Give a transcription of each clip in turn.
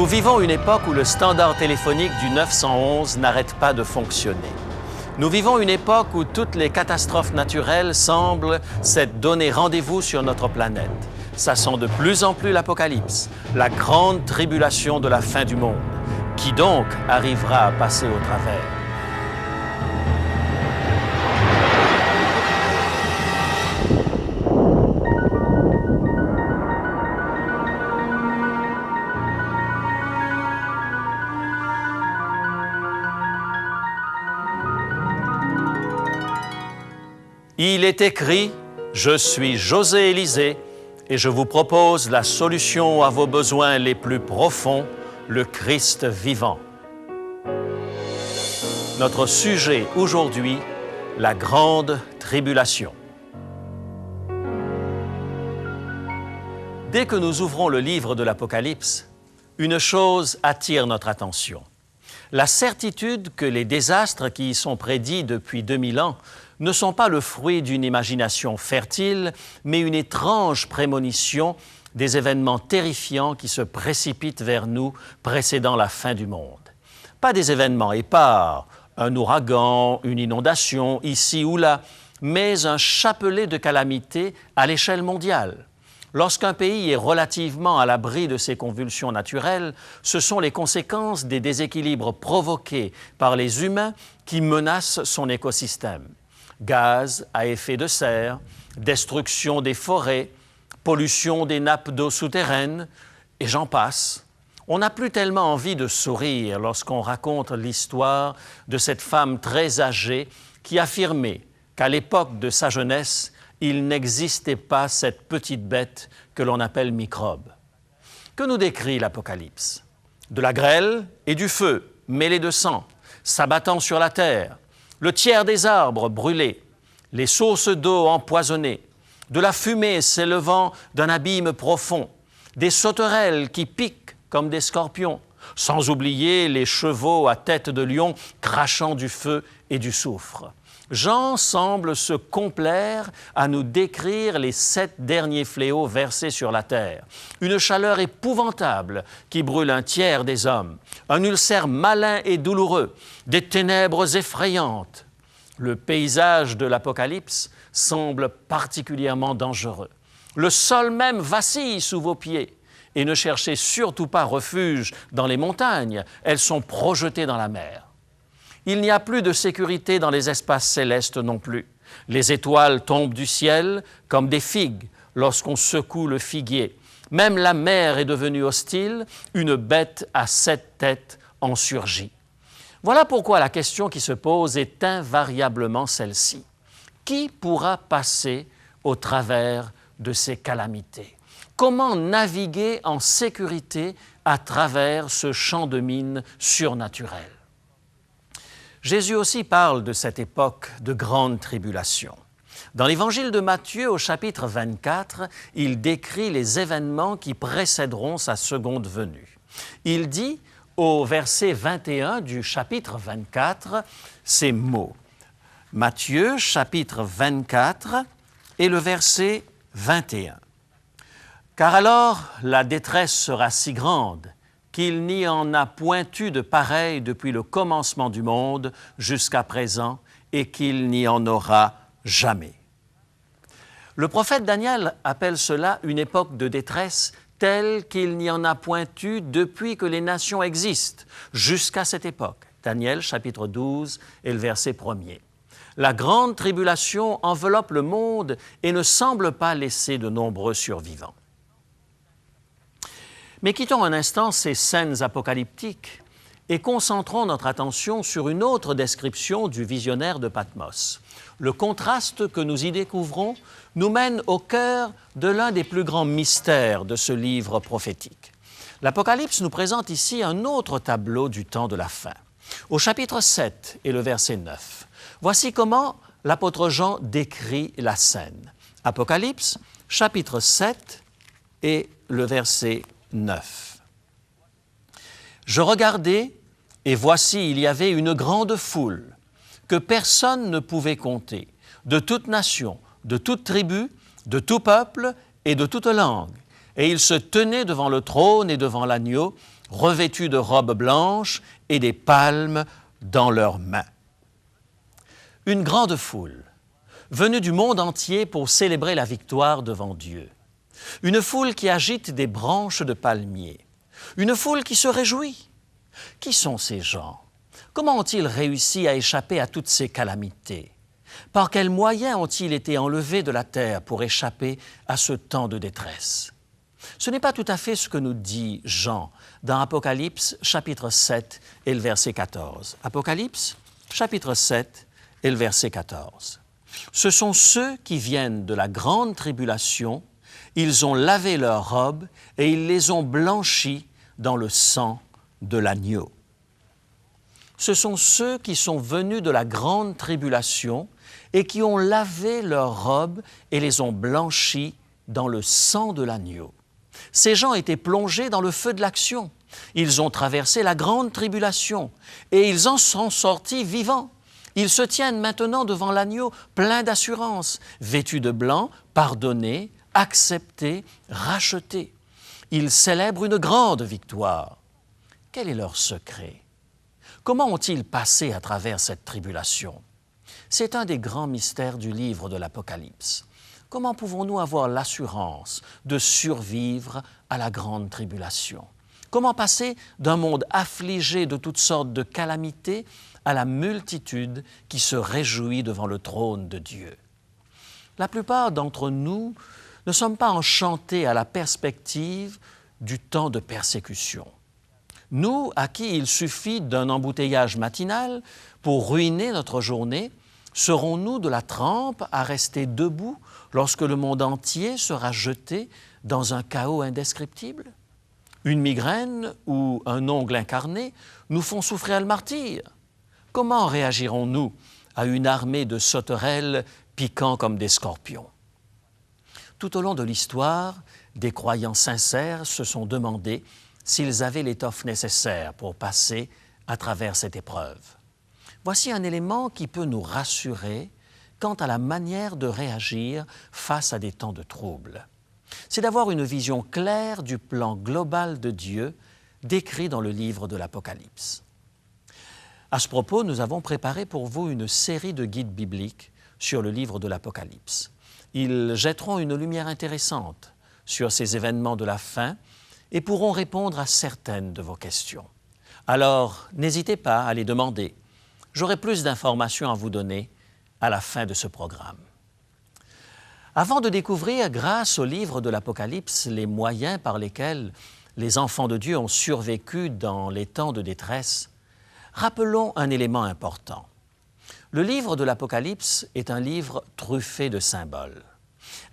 vivons une époque où le standard téléphonique du 911 n'arrête pas de fonctionner. Nous vivons une époque où toutes les catastrophes naturelles semblent s'être donné rendez-vous sur notre planète. Ça sent de plus en plus l'apocalypse, la grande tribulation de la fin du monde. Qui donc arrivera à passer au travers? Il est écrit, je suis José Élysée et je vous propose la solution à vos besoins les plus profonds, le Christ vivant. Notre sujet aujourd'hui, la grande tribulation. Dès que nous ouvrons le livre de l'Apocalypse, une chose attire notre attention. La certitude que les désastres qui y sont prédits depuis 2000 ans ne sont pas le fruit d'une imagination fertile, mais une étrange prémonition des événements terrifiants qui se précipitent vers nous précédant la fin du monde. Pas des événements épars, un ouragan, une inondation, ici ou là, mais un chapelet de calamités à l'échelle mondiale. Lorsqu'un pays est relativement à l'abri de ces convulsions naturelles, ce sont les conséquences des déséquilibres provoqués par les humains qui menacent son écosystème. Gaz à effet de serre, destruction des forêts, pollution des nappes d'eau souterraines, et j'en passe. On n'a plus tellement envie de sourire lorsqu'on raconte l'histoire de cette femme très âgée qui affirmait qu'à l'époque de sa jeunesse, il n'existait pas cette petite bête que l'on appelle microbe. Que nous décrit l'Apocalypse? De la grêle et du feu, mêlés de sang, s'abattant sur la terre, le tiers des arbres brûlés, les sources d'eau empoisonnées, de la fumée s'élevant d'un abîme profond, des sauterelles qui piquent comme des scorpions, sans oublier les chevaux à tête de lion crachant du feu et du soufre. Jean semble se complaire à nous décrire les 7 derniers fléaux versés sur la terre. Une chaleur épouvantable qui brûle un tiers des hommes, un ulcère malin et douloureux, des ténèbres effrayantes. Le paysage de l'Apocalypse semble particulièrement dangereux. Le sol même vacille sous vos pieds. Et ne cherchez surtout pas refuge dans les montagnes, elles sont projetées dans la mer. Il n'y a plus de sécurité dans les espaces célestes non plus. Les étoiles tombent du ciel comme des figues lorsqu'on secoue le figuier. Même la mer est devenue hostile, une bête à 7 têtes en surgit. Voilà pourquoi la question qui se pose est invariablement celle-ci. Qui pourra passer au travers de ces calamités? Comment naviguer en sécurité à travers ce champ de mines surnaturel? Jésus aussi parle de cette époque de grande tribulation. Dans l'Évangile de Matthieu, au chapitre 24, il décrit les événements qui précéderont sa seconde venue. Il dit, au verset 21 du chapitre 24, ces mots. Matthieu, chapitre 24, et le verset 21. Car alors la détresse sera si grande qu'il n'y en a point eu de pareil depuis le commencement du monde jusqu'à présent et qu'il n'y en aura jamais. Le prophète Daniel appelle cela une époque de détresse telle qu'il n'y en a point eu depuis que les nations existent jusqu'à cette époque. Daniel chapitre 12 et le verset 1er. La grande tribulation enveloppe le monde et ne semble pas laisser de nombreux survivants. Mais quittons un instant ces scènes apocalyptiques et concentrons notre attention sur une autre description du visionnaire de Patmos. Le contraste que nous y découvrons nous mène au cœur de l'un des plus grands mystères de ce livre prophétique. L'Apocalypse nous présente ici un autre tableau du temps de la fin. Au chapitre 7 et le verset 9, voici comment l'apôtre Jean décrit la scène. Apocalypse, chapitre 7 et le verset 9. Je regardai, et voici, il y avait une grande foule que personne ne pouvait compter, de toute nation, de toute tribu, de tout peuple et de toute langue. Et ils se tenaient devant le trône et devant l'agneau, revêtus de robes blanches et des palmes dans leurs mains. Une grande foule, venue du monde entier pour célébrer la victoire devant Dieu. Une foule qui agite des branches de palmier. Une foule qui se réjouit. Qui sont ces gens? Comment ont-ils réussi à échapper à toutes ces calamités? Par quels moyens ont-ils été enlevés de la terre pour échapper à ce temps de détresse? Ce n'est pas tout à fait ce que nous dit Jean dans Apocalypse chapitre 7 et le verset 14. Apocalypse chapitre 7 et le verset 14. Ce sont ceux qui viennent de la grande tribulation, ils ont lavé leurs robes et ils les ont blanchies dans le sang de l'agneau. Ce sont ceux qui sont venus de la grande tribulation et qui ont lavé leurs robes et les ont blanchies dans le sang de l'agneau. Ces gens étaient plongés dans le feu de l'action. Ils ont traversé la grande tribulation et ils en sont sortis vivants. Ils se tiennent maintenant devant l'agneau plein d'assurance, vêtus de blanc, pardonnés, acceptés, rachetés. Ils célèbrent une grande victoire. Quel est leur secret? Comment ont-ils passé à travers cette tribulation? C'est un des grands mystères du livre de l'Apocalypse. Comment pouvons-nous avoir l'assurance de survivre à la grande tribulation? Comment passer d'un monde affligé de toutes sortes de calamités à la multitude qui se réjouit devant le trône de Dieu? La plupart d'entre nous ne sommes pas enchantés à la perspective du temps de persécution. Nous, à qui il suffit d'un embouteillage matinal pour ruiner notre journée, serons-nous de la trempe à rester debout lorsque le monde entier sera jeté dans un chaos indescriptible? Une migraine ou un ongle incarné nous font souffrir le martyre. Comment réagirons-nous à une armée de sauterelles piquant comme des scorpions? Tout au long de l'histoire, des croyants sincères se sont demandé s'ils avaient l'étoffe nécessaire pour passer à travers cette épreuve. Voici un élément qui peut nous rassurer quant à la manière de réagir face à des temps de trouble. C'est d'avoir une vision claire du plan global de Dieu décrit dans le livre de l'Apocalypse. À ce propos, nous avons préparé pour vous une série de guides bibliques sur le livre de l'Apocalypse. Ils jetteront une lumière intéressante sur ces événements de la fin et pourront répondre à certaines de vos questions. Alors, n'hésitez pas à les demander. J'aurai plus d'informations à vous donner à la fin de ce programme. Avant de découvrir, grâce au livre de l'Apocalypse, les moyens par lesquels les enfants de Dieu ont survécu dans les temps de détresse, rappelons un élément important. Le livre de l'Apocalypse est un livre truffé de symboles.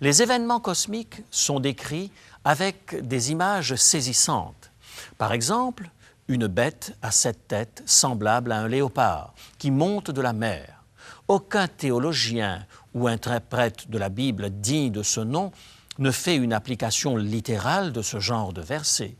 Les événements cosmiques sont décrits avec des images saisissantes. Par exemple, une bête à 7 têtes semblable à un léopard qui monte de la mer. Aucun théologien ou interprète de la Bible digne de ce nom ne fait une application littérale de ce genre de verset.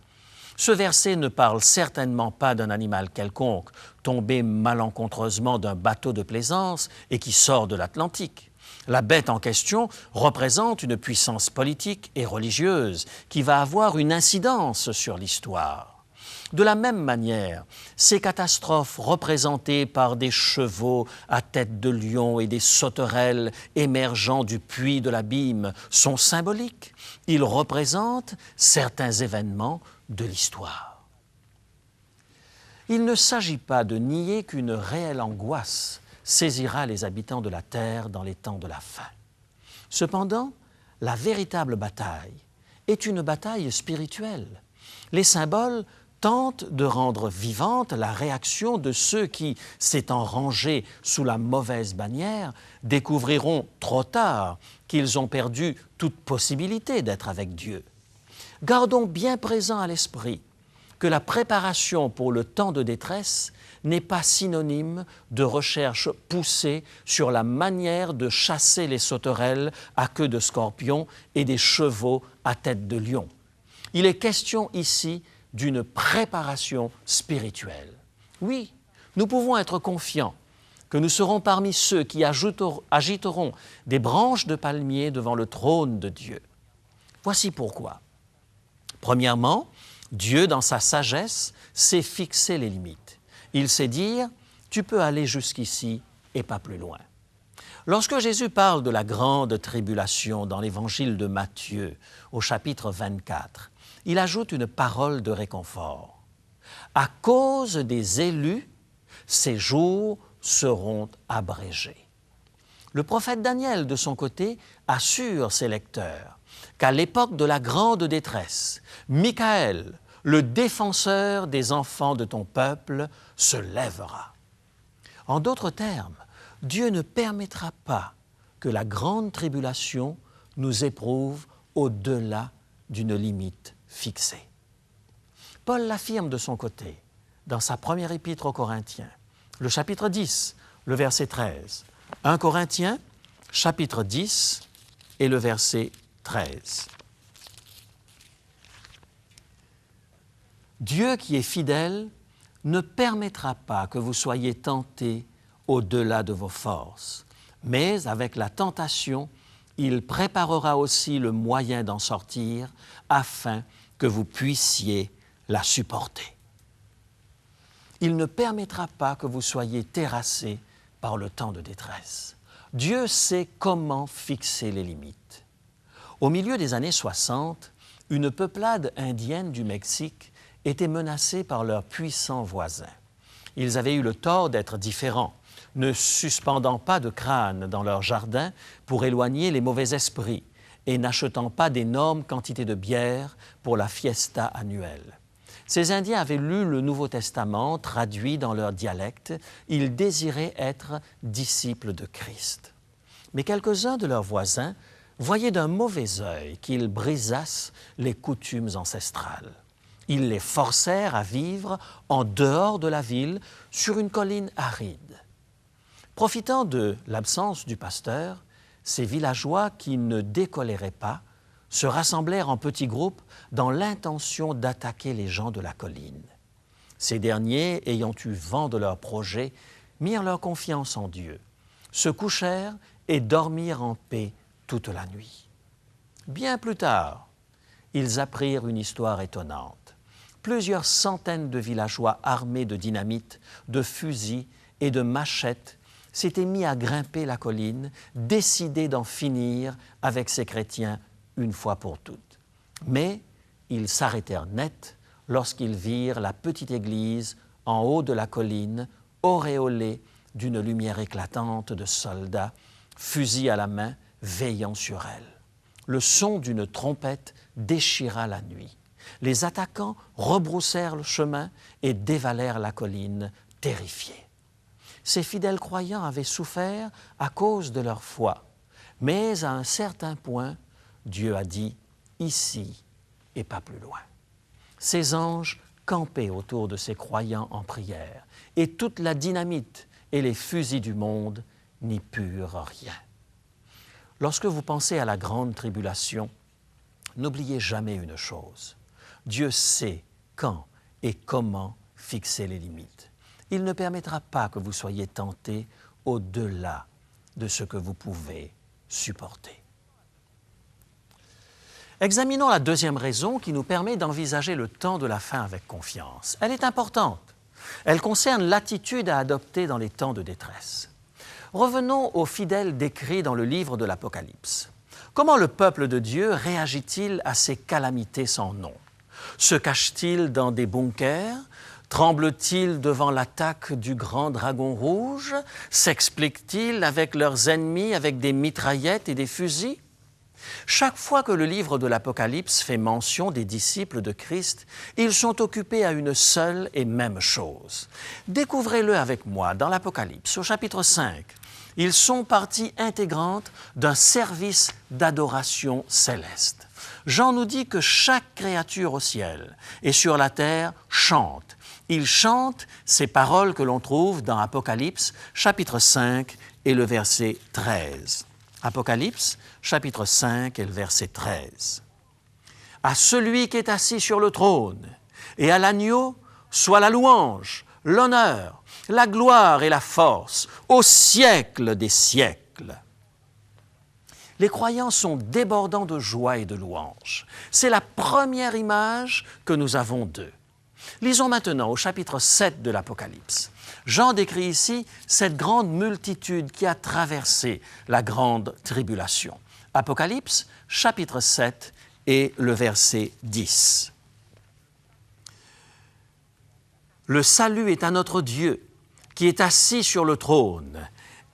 Ce verset ne parle certainement pas d'un animal quelconque, tombé malencontreusement d'un bateau de plaisance et qui sort de l'Atlantique. La bête en question représente une puissance politique et religieuse qui va avoir une incidence sur l'histoire. De la même manière, ces catastrophes représentées par des chevaux à tête de lion et des sauterelles émergeant du puits de l'abîme sont symboliques. Ils représentent certains événements de l'histoire. Il ne s'agit pas de nier qu'une réelle angoisse saisira les habitants de la terre dans les temps de la fin. Cependant, la véritable bataille est une bataille spirituelle. Les symboles tentent de rendre vivante la réaction de ceux qui, s'étant rangés sous la mauvaise bannière, découvriront trop tard qu'ils ont perdu toute possibilité d'être avec Dieu. Gardons bien présent à l'esprit que la préparation pour le temps de détresse n'est pas synonyme de recherche poussée sur la manière de chasser les sauterelles à queue de scorpion et des chevaux à tête de lion. Il est question ici d'une préparation spirituelle. Oui, nous pouvons être confiants que nous serons parmi ceux qui agiteront des branches de palmier devant le trône de Dieu. Voici pourquoi. Premièrement, Dieu, dans sa sagesse, sait fixer les limites. Il sait dire, tu peux aller jusqu'ici et pas plus loin. Lorsque Jésus parle de la grande tribulation dans l'évangile de Matthieu, au chapitre 24, il ajoute une parole de réconfort. À cause des élus, ces jours seront abrégés. Le prophète Daniel, de son côté, assure ses lecteurs qu'à l'époque de la grande détresse, Michaël, le défenseur des enfants de ton peuple, se lèvera. En d'autres termes, Dieu ne permettra pas que la grande tribulation nous éprouve au-delà d'une limite fixée. Paul l'affirme de son côté dans sa première épître aux Corinthiens, le chapitre 10, le verset 13. 1 Corinthiens, chapitre 10 et le verset 13. Dieu qui est fidèle ne permettra pas que vous soyez tentés au-delà de vos forces, mais avec la tentation, il préparera aussi le moyen d'en sortir afin que vous puissiez la supporter. Il ne permettra pas que vous soyez terrassés par le temps de détresse. Dieu sait comment fixer les limites. Au milieu des années 60, une peuplade indienne du Mexique était menacée par leurs puissants voisins. Ils avaient eu le tort d'être différents, ne suspendant pas de crâne dans leur jardin pour éloigner les mauvais esprits et n'achetant pas d'énormes quantités de bière pour la fiesta annuelle. Ces Indiens avaient lu le Nouveau Testament traduit dans leur dialecte. Ils désiraient être disciples de Christ. Mais quelques-uns de leurs voisins voyaient d'un mauvais œil qu'ils brisassent les coutumes ancestrales. Ils les forcèrent à vivre en dehors de la ville, sur une colline aride. Profitant de l'absence du pasteur, ces villageois qui ne décoléraient pas se rassemblèrent en petits groupes dans l'intention d'attaquer les gens de la colline. Ces derniers, ayant eu vent de leur projet, mirent leur confiance en Dieu, se couchèrent et dormirent en paix toute la nuit. Bien plus tard, ils apprirent une histoire étonnante. Plusieurs centaines de villageois armés de dynamite, de fusils et de machettes s'étaient mis à grimper la colline, décidés d'en finir avec ces chrétiens une fois pour toutes. Mais ils s'arrêtèrent net lorsqu'ils virent la petite église en haut de la colline, auréolée d'une lumière éclatante de soldats, fusils à la main, veillant sur elle. Le son d'une trompette déchira la nuit. Les attaquants rebroussèrent le chemin et dévalèrent la colline, terrifiés. Ces fidèles croyants avaient souffert à cause de leur foi, mais à un certain point, Dieu a dit « ici et pas plus loin ». Ces anges campaient autour de ces croyants en prière, et toute la dynamite et les fusils du monde n'y purent rien. Lorsque vous pensez à la grande tribulation, n'oubliez jamais une chose. Dieu sait quand et comment fixer les limites. Il ne permettra pas que vous soyez tentés au-delà de ce que vous pouvez supporter. Examinons la deuxième raison qui nous permet d'envisager le temps de la fin avec confiance. Elle est importante. Elle concerne l'attitude à adopter dans les temps de détresse. Revenons aux fidèles décrits dans le livre de l'Apocalypse. Comment le peuple de Dieu réagit-il à ces calamités sans nom? Se cache-t-il dans des bunkers? Tremble-t-il devant l'attaque du grand dragon rouge? S'explique-t-il avec leurs ennemis avec des mitraillettes et des fusils? Chaque fois que le livre de l'Apocalypse fait mention des disciples de Christ, ils sont occupés à une seule et même chose. Découvrez-le avec moi dans l'Apocalypse, au chapitre 5. Ils sont partie intégrante d'un service d'adoration céleste. Jean nous dit que chaque créature au ciel et sur la terre chante. Ils chantent ces paroles que l'on trouve dans Apocalypse, chapitre 5 et le verset 13. Apocalypse, chapitre 5 et le verset 13. « À celui qui est assis sur le trône et à l'agneau soit la louange, l'honneur, la gloire et la force au siècle des siècles. » Les croyants sont débordants de joie et de louange. C'est la première image que nous avons d'eux. Lisons maintenant au chapitre 7 de l'Apocalypse. Jean décrit ici cette grande multitude qui a traversé la grande tribulation. Apocalypse, chapitre 7 et le verset 10. Le salut est à notre Dieu, qui est assis sur le trône,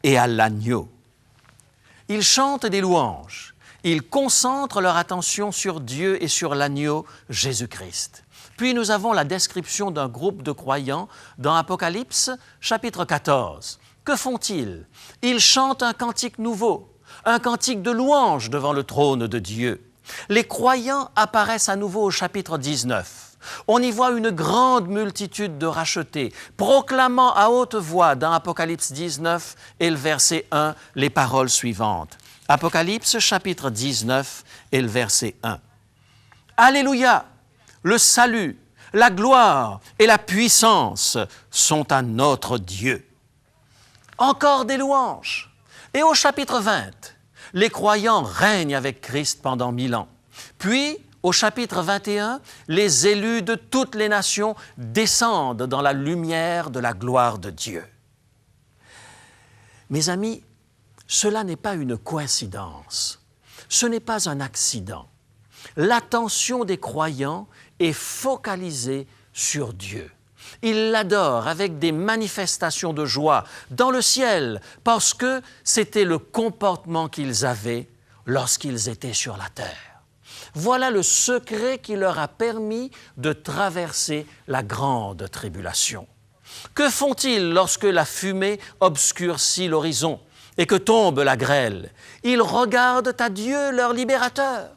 et à l'agneau. Ils chantent des louanges. Ils concentrent leur attention sur Dieu et sur l'agneau Jésus-Christ. Puis nous avons la description d'un groupe de croyants dans Apocalypse, chapitre 14. Que font-ils? Ils chantent un cantique nouveau, un cantique de louange devant le trône de Dieu. Les croyants apparaissent à nouveau au chapitre 19. On y voit une grande multitude de rachetés, proclamant à haute voix dans Apocalypse 19 et le verset 1 les paroles suivantes. Apocalypse chapitre 19 et le verset 1. Alléluia! Le salut, la gloire et la puissance sont à notre Dieu. Encore des louanges. Et au chapitre 20, les croyants règnent avec Christ pendant 1000 ans. Puis, au chapitre 21, les élus de toutes les nations descendent dans la lumière de la gloire de Dieu. Mes amis, cela n'est pas une coïncidence, ce n'est pas un accident. L'attention des croyants est focalisée sur Dieu. Ils l'adorent avec des manifestations de joie dans le ciel parce que c'était le comportement qu'ils avaient lorsqu'ils étaient sur la terre. Voilà le secret qui leur a permis de traverser la grande tribulation. Que font-ils lorsque la fumée obscurcit l'horizon et que tombe la grêle? Ils regardent à Dieu, leur libérateur.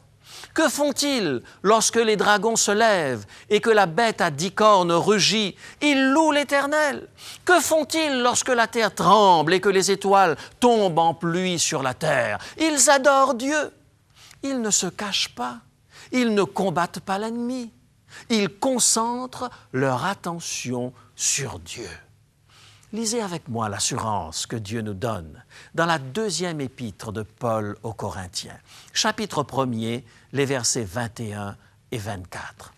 Que font-ils lorsque les dragons se lèvent et que la bête à 10 cornes rugit? Ils louent l'Éternel. Que font-ils lorsque la terre tremble et que les étoiles tombent en pluie sur la terre? Ils adorent Dieu. Ils ne se cachent pas. Ils ne combattent pas l'ennemi. Ils concentrent leur attention sur Dieu. Lisez avec moi l'assurance que Dieu nous donne dans la deuxième épître de Paul aux Corinthiens, chapitre 1er, les versets 21 et 24.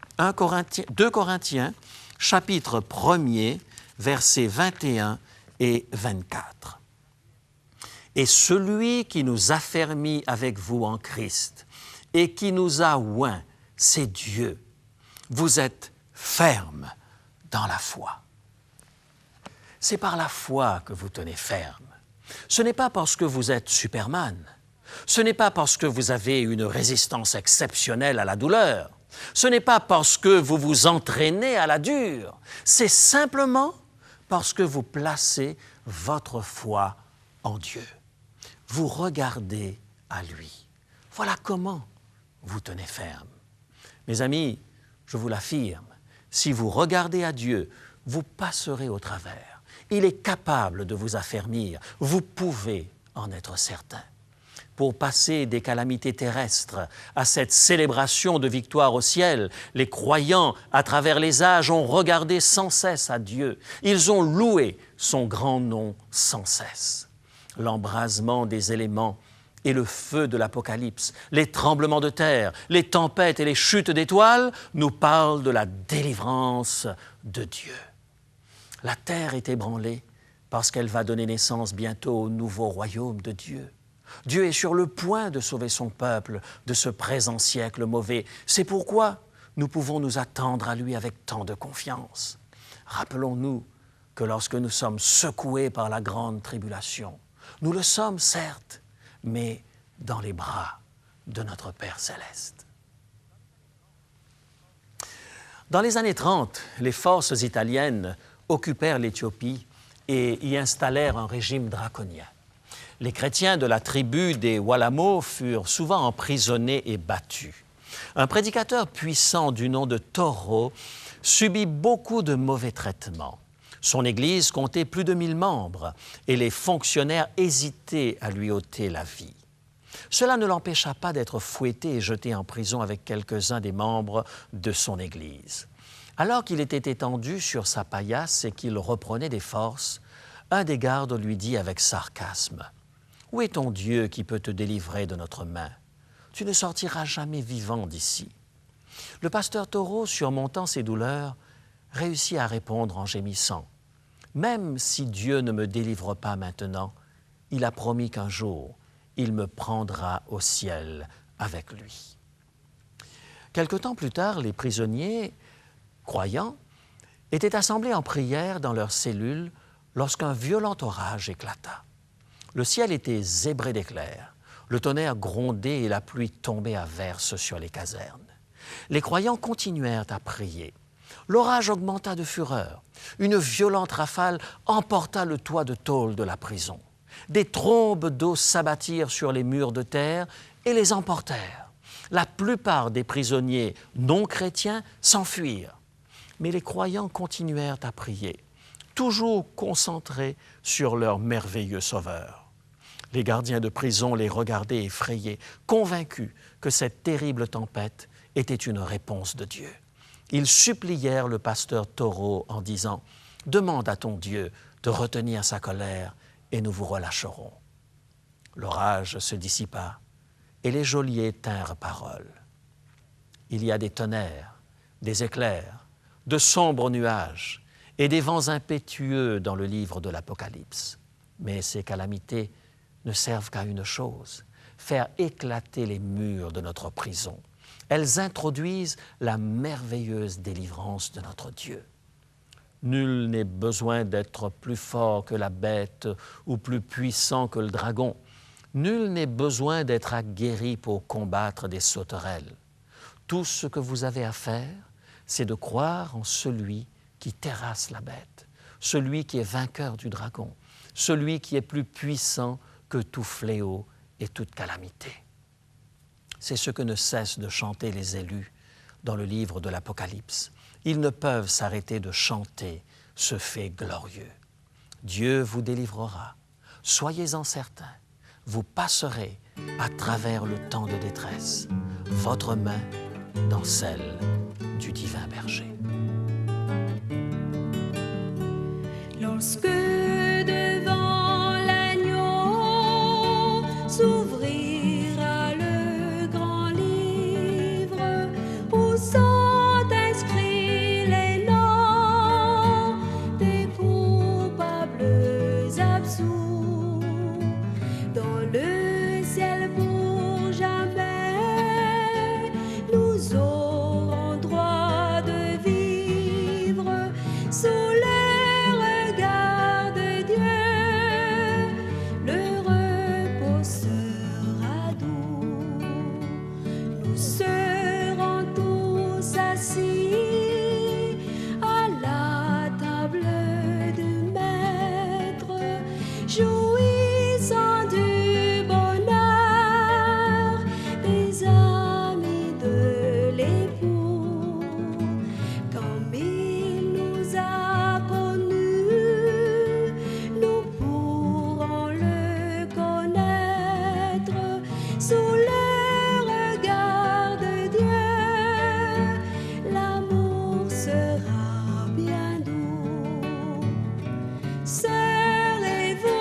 2 Corinthiens, chapitre 1er, versets 21 et 24. Et celui qui nous affermit avec vous en Christ et qui nous a oints, c'est Dieu. Vous êtes fermes dans la foi. C'est par la foi que vous tenez ferme. Ce n'est pas parce que vous êtes Superman. Ce n'est pas parce que vous avez une résistance exceptionnelle à la douleur. Ce n'est pas parce que vous vous entraînez à la dure. C'est simplement parce que vous placez votre foi en Dieu. Vous regardez à lui. Voilà comment vous tenez ferme. Mes amis, je vous l'affirme, si vous regardez à Dieu, vous passerez au travers. Il est capable de vous affermir. Vous pouvez en être certain. Pour passer des calamités terrestres à cette célébration de victoire au ciel, les croyants, à travers les âges, ont regardé sans cesse à Dieu. Ils ont loué son grand nom sans cesse. L'embrasement des éléments et le feu de l'Apocalypse, les tremblements de terre, les tempêtes et les chutes d'étoiles nous parlent de la délivrance de Dieu. La terre est ébranlée parce qu'elle va donner naissance bientôt au nouveau royaume de Dieu. Dieu est sur le point de sauver son peuple de ce présent siècle mauvais. C'est pourquoi nous pouvons nous attendre à lui avec tant de confiance. Rappelons-nous que lorsque nous sommes secoués par la grande tribulation, nous le sommes certes, mais dans les bras de notre Père céleste. Dans les années 30, les forces italiennes occupèrent l'Éthiopie et y installèrent un régime draconien. Les chrétiens de la tribu des Walamo furent souvent emprisonnés et battus. Un prédicateur puissant du nom de Toro subit beaucoup de mauvais traitements. Son Église comptait plus de 1000 membres et les fonctionnaires hésitaient à lui ôter la vie. Cela ne l'empêcha pas d'être fouetté et jeté en prison avec quelques-uns des membres de son Église. Alors qu'il était étendu sur sa paillasse et qu'il reprenait des forces, un des gardes lui dit avec sarcasme « Où est ton Dieu qui peut te délivrer de notre main? Tu ne sortiras jamais vivant d'ici. » Le pasteur Taureau, surmontant ses douleurs, réussit à répondre en gémissant. Même si Dieu ne me délivre pas maintenant, il a promis qu'un jour, il me prendra au ciel avec lui. Quelque temps plus tard, les prisonniers, croyants, étaient assemblés en prière dans leurs cellules lorsqu'un violent orage éclata. Le ciel était zébré d'éclairs, le tonnerre grondait et la pluie tombait à verse sur les casernes. Les croyants continuèrent à prier. L'orage augmenta de fureur. Une violente rafale emporta le toit de tôle de la prison. Des trombes d'eau s'abattirent sur les murs de terre et les emportèrent. La plupart des prisonniers non chrétiens s'enfuirent. Mais les croyants continuèrent à prier, toujours concentrés sur leur merveilleux Sauveur. Les gardiens de prison les regardaient effrayés, convaincus que cette terrible tempête était une réponse de Dieu. Ils supplièrent le pasteur Taureau en disant « Demande à ton Dieu de retenir sa colère et nous vous relâcherons. » L'orage se dissipa et les geôliers tinrent parole. Il y a des tonnerres, des éclairs, de sombres nuages et des vents impétueux dans le livre de l'Apocalypse. Mais ces calamités ne servent qu'à une chose, faire éclater les murs de notre prison. Elles introduisent la merveilleuse délivrance de notre Dieu. Nul n'est besoin d'être plus fort que la bête ou plus puissant que le dragon. Nul n'est besoin d'être aguerri pour combattre des sauterelles. Tout ce que vous avez à faire, c'est de croire en celui qui terrasse la bête, celui qui est vainqueur du dragon, celui qui est plus puissant que tout fléau et toute calamité. C'est ce que ne cessent de chanter les élus dans le livre de l'Apocalypse. Ils ne peuvent s'arrêter de chanter ce fait glorieux. Dieu vous délivrera. Soyez-en certains. Vous passerez à travers le temps de détresse, votre main dans celle du divin berger. Lorsque devant l'agneau s'ouvrira le grand livre où sont inscrits les noms des coupables absous, dans le ciel pour jamais nous aurons droit de vivre sous le regard de Dieu. Le repos sera doux, nous serons tous assis à la table du Maître, jouissant du bonheur des amis de l'époux. Comme il nous a connus, nous pourrons le connaître sous le regard de Dieu. L'amour sera bien doux. Serrez-vous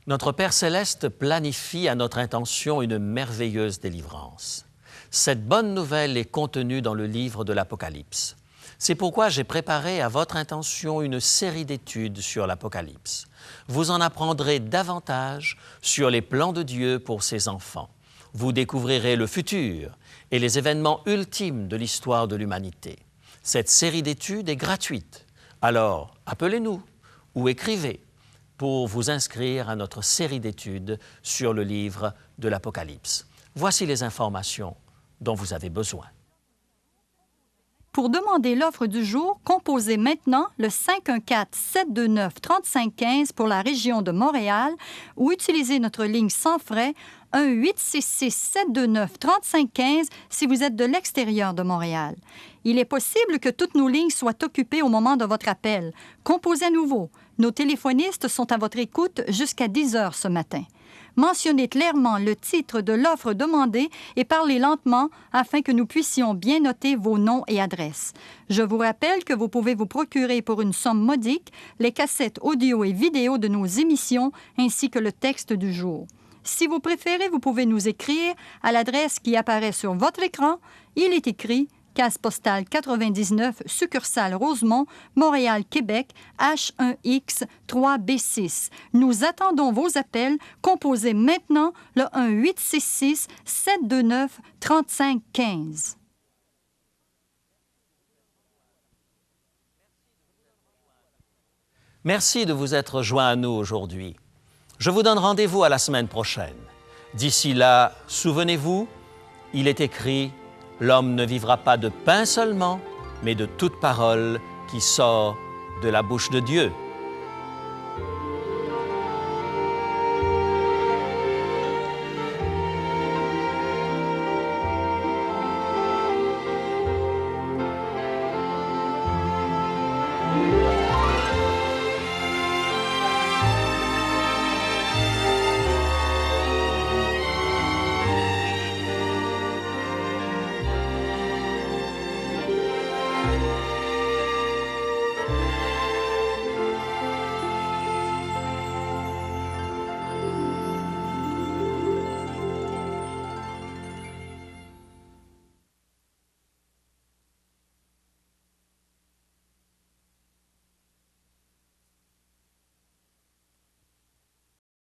Notre Père céleste planifie à notre intention une merveilleuse délivrance. Cette bonne nouvelle est contenue dans le livre de l'Apocalypse. C'est pourquoi j'ai préparé à votre intention une série d'études sur l'Apocalypse. Vous en apprendrez davantage sur les plans de Dieu pour ses enfants. Vous découvrirez le futur et les événements ultimes de l'histoire de l'humanité. Cette série d'études est gratuite. Alors, appelez-nous ou écrivez pour vous inscrire à notre série d'études sur le livre de l'Apocalypse. Voici les informations dont vous avez besoin. Pour demander l'offre du jour, composez maintenant le 514-729-3515 pour la région de Montréal ou utilisez notre ligne sans frais 1-866-729-3515 si vous êtes de l'extérieur de Montréal. Il est possible que toutes nos lignes soient occupées au moment de votre appel. Composez à nouveau. Nos téléphonistes sont à votre écoute jusqu'à 10 heures ce matin. Mentionnez clairement le titre de l'offre demandée et parlez lentement afin que nous puissions bien noter vos noms et adresses. Je vous rappelle que vous pouvez vous procurer pour une somme modique les cassettes audio et vidéo de nos émissions ainsi que le texte du jour. Si vous préférez, vous pouvez nous écrire à l'adresse qui apparaît sur votre écran. Il est écrit Case postale 99, succursale Rosemont, Montréal, Québec, H1X 3B6. Nous attendons vos appels. Composez maintenant le 1-866-729-3515. Merci de vous être joints à nous aujourd'hui. Je vous donne rendez-vous à la semaine prochaine. D'ici là, souvenez-vous, il est écrit « L'homme ne vivra pas de pain seulement, mais de toute parole qui sort de la bouche de Dieu. »